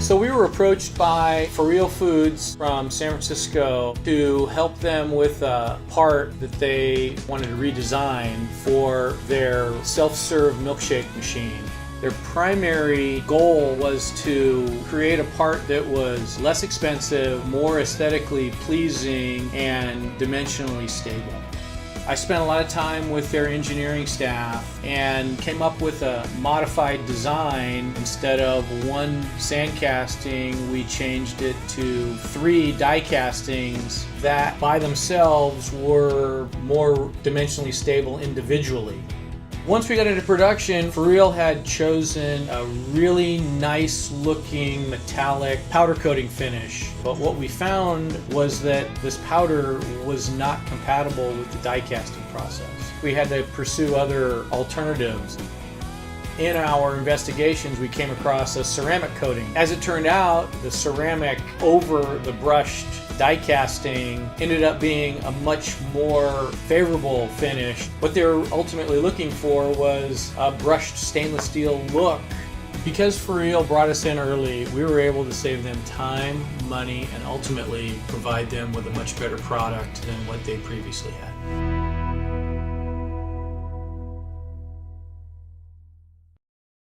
So we were approached by For Real Foods from San Francisco to help them with a part that they wanted to redesign for their self-serve milkshake machine. Their primary goal was to create a part that was less expensive, more aesthetically pleasing, and dimensionally stable. I spent a lot of time with their engineering staff and came up with a modified design. Instead of one sand casting, we changed it to 3 die castings that by themselves were more dimensionally stable individually. Once we got into production, For Real had chosen a really nice looking metallic powder coating finish. But what we found was that this powder was not compatible with the die casting process. We had to pursue other alternatives. In our investigations, we came across a ceramic coating. As it turned out, the ceramic over the brushed die casting ended up being a much more favorable finish. What they were ultimately looking for was a brushed stainless steel look. Because For Real brought us in early, we were able to save them time, money, and ultimately provide them with a much better product than what they previously had.